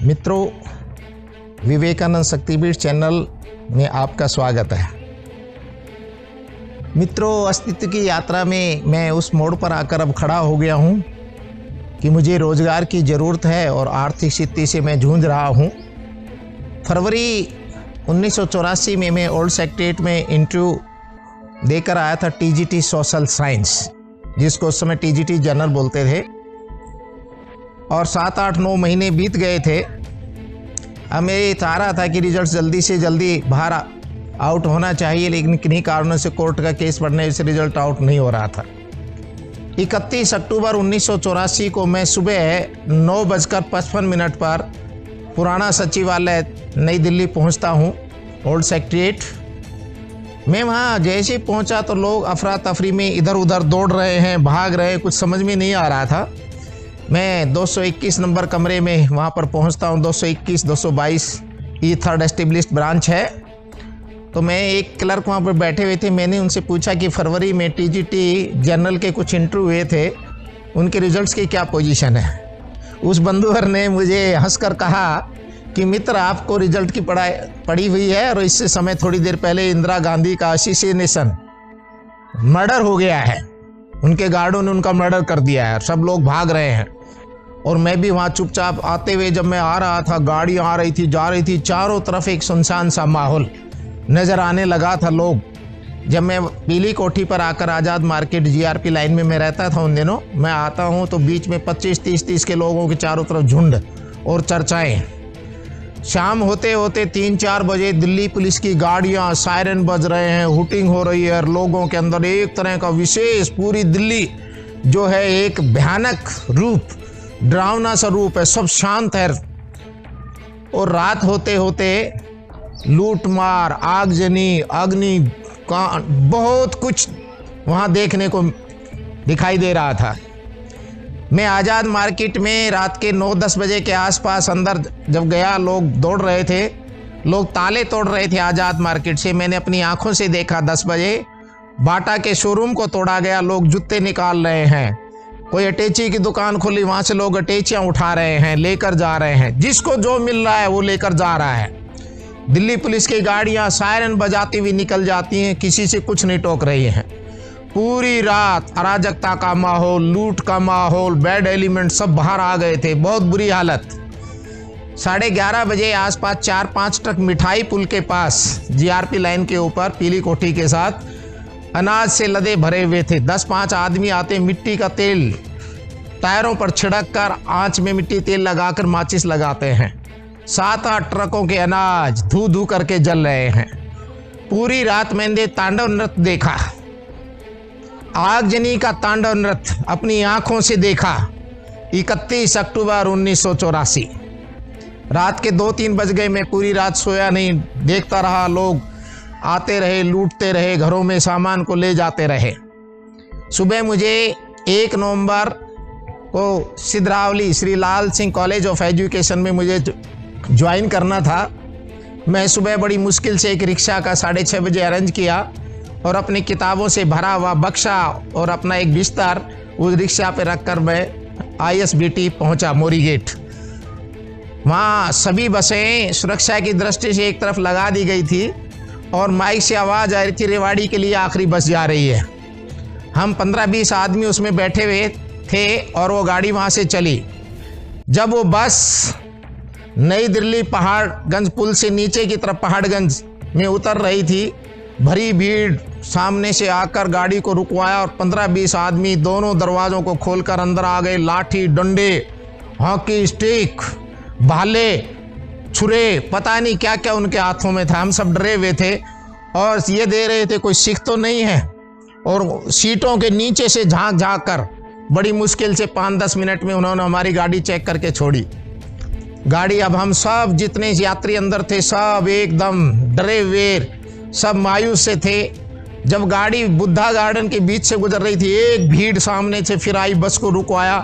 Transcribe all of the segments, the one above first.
मित्रों, विवेकानंद शक्तिपीठ चैनल में आपका स्वागत है। मित्रों, अस्तित्व की यात्रा में मैं उस मोड़ पर आकर अब खड़ा हो गया हूँ कि मुझे रोजगार की ज़रूरत है और आर्थिक स्थिति से मैं जूझ रहा हूँ। फरवरी 1984 में मैं ओल्ड सेक्रेटरीट में इंटरव्यू देकर आया था टीजीटी सोशल साइंस, जिसको उस समय टीजीटी जनरल बोलते थे, और 7, 8, 9 महीने बीत गए थे। अब मैं ये चाह रहा था कि रिजल्ट जल्दी से जल्दी बाहर आउट होना चाहिए, लेकिन किन्हीं कारणों से कोर्ट का केस बढ़ने से रिजल्ट आउट नहीं हो रहा था। 31 अक्टूबर 1984 को मैं सुबह 9:55 पर पुराना सचिवालय नई दिल्ली पहुंचता हूं, ओल्ड सेक्रेटरीट। मैं वहां जैसे पहुंचा तो लोग अफरा तफरी में इधर उधर दौड़ रहे हैं, भाग रहे हैं, कुछ समझ में नहीं आ रहा था। मैं 221 नंबर कमरे में वहां पर पहुंचता हूं। 221, 222 ये 3rd एस्टेब्लिश्ड ब्रांच है। तो मैं एक क्लर्क वहाँ पर बैठे हुए थे। मैंने उनसे पूछा कि फरवरी में टीजीटी जनरल के कुछ इंटरव्यू हुए थे, उनके रिजल्ट्स की क्या पोजीशन है। उस बंधुवर ने मुझे हंसकर कहा कि मित्र, आपको रिजल्ट की पड़ी हुई है, और इससे समय थोड़ी देर पहले इंदिरा गांधी का असैसिनेशन मर्डर हो गया है। उनके गार्डों ने उनका मर्डर कर दिया है, सब लोग भाग रहे हैं। और मैं भी वहाँ चुपचाप आते हुए जब मैं आ रहा था, गाड़ी आ रही थी, जा रही थी, चारों तरफ एक सुनसान सा माहौल नज़र आने लगा था। लोग, जब मैं पीली कोठी पर आकर आज़ाद मार्केट जीआरपी लाइन में मैं रहता था उन दिनों, मैं आता हूँ तो बीच में 25-30 के लोगों के चारों तरफ झुंड और चर्चाएं। शाम होते होते 3-4 बजे दिल्ली पुलिस की गाड़ियाँ, सायरन बज रहे हैं, हुटिंग हो रही है, और लोगों के अंदर एक तरह का विशेष, पूरी दिल्ली जो है एक भयानक रूप, डरावना सा रूप है, सब शांत है। और रात होते होते लूट मार, आगजनी, अग्नि का बहुत कुछ वहाँ देखने को दिखाई दे रहा था। मैं आज़ाद मार्केट में रात के 9-10 बजे के आसपास अंदर जब गया, लोग दौड़ रहे थे, लोग ताले तोड़ रहे थे आज़ाद मार्केट से। मैंने अपनी आंखों से देखा 10 बजे बाटा के शोरूम को तोड़ा गया, लोग जूते निकाल रहे हैं। कोई अटैची की दुकान खुली, वहाँ से लोग अटैचियाँ उठा रहे हैं, लेकर जा रहे हैं, जिसको जो मिल रहा है वो लेकर जा रहा है। दिल्ली पुलिस की गाड़ियाँ सायरन बजाती हुई निकल जाती हैं, किसी से कुछ नहीं टोक रही हैं। पूरी रात अराजकता का माहौल, लूट का माहौल, बैड एलिमेंट सब बाहर आ गए थे, बहुत बुरी हालत। 11:30 बजे आसपास 4-5 ट्रक मिठाई पुल के पास जीआरपी लाइन के ऊपर पीली कोठी के साथ अनाज से लदे भरे हुए थे। 10-5 आदमी आते, मिट्टी का तेल टायरों पर छिड़क कर आँच में मिट्टी तेल लगाकर माचिस लगाते हैं। 7-8 ट्रकों के अनाज धू धू करके जल रहे हैं। पूरी रात मैंने तांडव नृत्य देखा, आगजनी का तांडव नृत्य अपनी आंखों से देखा। 31 अक्टूबर 1984 रात के 2-3 बज गए। मैं पूरी रात सोया नहीं, देखता रहा। लोग आते रहे, लूटते रहे, घरों में सामान को ले जाते रहे। सुबह मुझे 1 नवंबर को सिद्धरावली Shri Lal Singh college of education में मुझे ज्वाइन करना था। मैं सुबह बड़ी मुश्किल से एक रिक्शा का 6:30 बजे अरेंज किया, और अपनी किताबों से भरा हुआ बक्सा और अपना एक बिस्तर उस रिक्शा पे रखकर मैं ISBT पहुंचा, मोरी गेट। वहाँ सभी बसें सुरक्षा की दृष्टि से एक तरफ लगा दी गई थी, और माइक से आवाज़ आ रही थी, रेवाड़ी के लिए आखिरी बस जा रही है। हम 15-20 आदमी उसमें बैठे हुए थे, और वो गाड़ी वहाँ से चली। जब वो बस नई दिल्ली पहाड़गंज पुल से नीचे की तरफ पहाड़गंज में उतर रही थी, भरी भीड़ सामने से आकर गाड़ी को रुकवाया, और 15-20 आदमी दोनों दरवाज़ों को खोलकर अंदर आ गए। लाठी, डंडे, हॉकी स्टिक, भाले, छुरे, पता नहीं क्या क्या उनके हाथों में था। हम सब डरे हुए थे, और ये दे रहे थे कोई सिख तो नहीं है। और सीटों के नीचे से झांक झांक कर बड़ी मुश्किल से 5-10 मिनट में उन्होंने हमारी गाड़ी चेक करके छोड़ी। गाड़ी, अब हम सब जितने यात्री अंदर थे सब एकदम डरे हुए, सब मायूस से थे। जब गाड़ी बुद्धा गार्डन के बीच से गुजर रही थी, एक भीड़ सामने से फिर आई, बस को रुकवाया,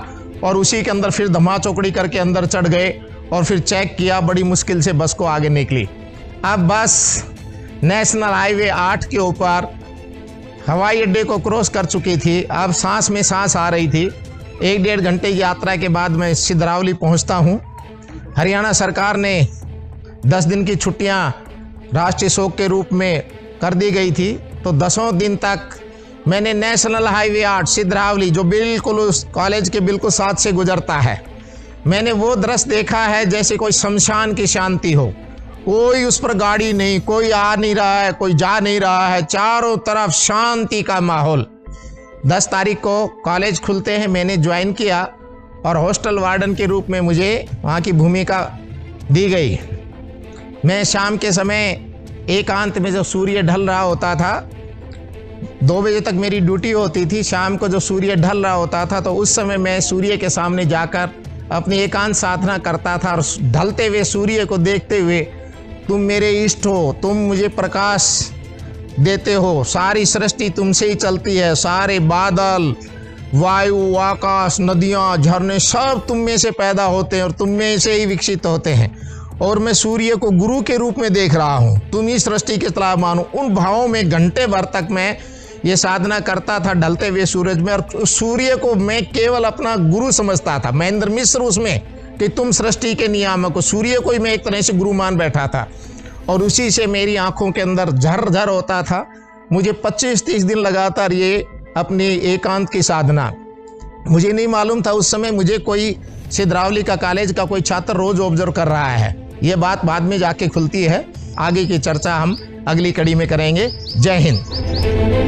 और उसी के अंदर फिर धमाचौकड़ी करके अंदर चढ़ गए, और फिर चेक किया। बड़ी मुश्किल से बस को आगे निकली। अब बस नेशनल हाईवे 8 के ऊपर हवाई अड्डे को क्रॉस कर चुकी थी। अब सांस में सांस आ रही थी। 1-1.5 घंटे की यात्रा के बाद मैं सिद्धरावली पहुंचता हूं। हरियाणा सरकार ने 10 दिन की छुट्टियां राष्ट्रीय शोक के रूप में कर दी गई थी, तो 10 दिन तक मैंने नेशनल हाईवे 8 सिद्धरावली, जो बिल्कुल उस कॉलेज के बिल्कुल साथ से गुजरता है, मैंने वो दृश्य देखा है जैसे कोई शमशान की शांति हो। कोई उस पर गाड़ी नहीं, कोई आ नहीं रहा है, कोई जा नहीं रहा है, चारों तरफ शांति का माहौल। 10 तारीख को कॉलेज खुलते हैं, मैंने ज्वाइन किया और हॉस्टल वार्डन के रूप में मुझे वहाँ की भूमिका दी गई। मैं शाम के समय एकांत में जब सूर्य ढल रहा होता था, 2 बजे तक मेरी ड्यूटी होती थी, शाम को जो सूर्य ढल रहा होता था तो उस समय मैं सूर्य के सामने जाकर अपनी एकांत साधना करता था और ढलते हुए सूर्य को देखते हुए, तुम मेरे इष्ट हो, तुम मुझे प्रकाश देते हो, सारी सृष्टि तुमसे ही चलती है, सारे बादल, वायु, आकाश, नदियाँ, झरने सब तुम में से पैदा होते हैं और तुम में से ही विकसित होते हैं, और मैं सूर्य को गुरु के रूप में देख रहा हूँ, तुम ही सृष्टि के चलामान हो। उन भावों में घंटे भर तक मैं ये साधना करता था ढलते हुए सूरज में, और सूर्य को मैं केवल अपना गुरु समझता था, महेंद्र मिश्र उसमें, कि तुम सृष्टि के नियामक हो। सूर्य को ही मैं एक तरह से गुरु मान बैठा था और उसी से मेरी आंखों के अंदर झर होता था। मुझे 25-30 दिन लगातार ये अपनी एकांत की साधना, मुझे नहीं मालूम था उस समय मुझे कोई सिद्धरावली का कॉलेज का कोई छात्र रोज ऑब्जर्व कर रहा है। ये बात बाद में जाके खुलती है। आगे की चर्चा हम अगली कड़ी में करेंगे। जय हिंद।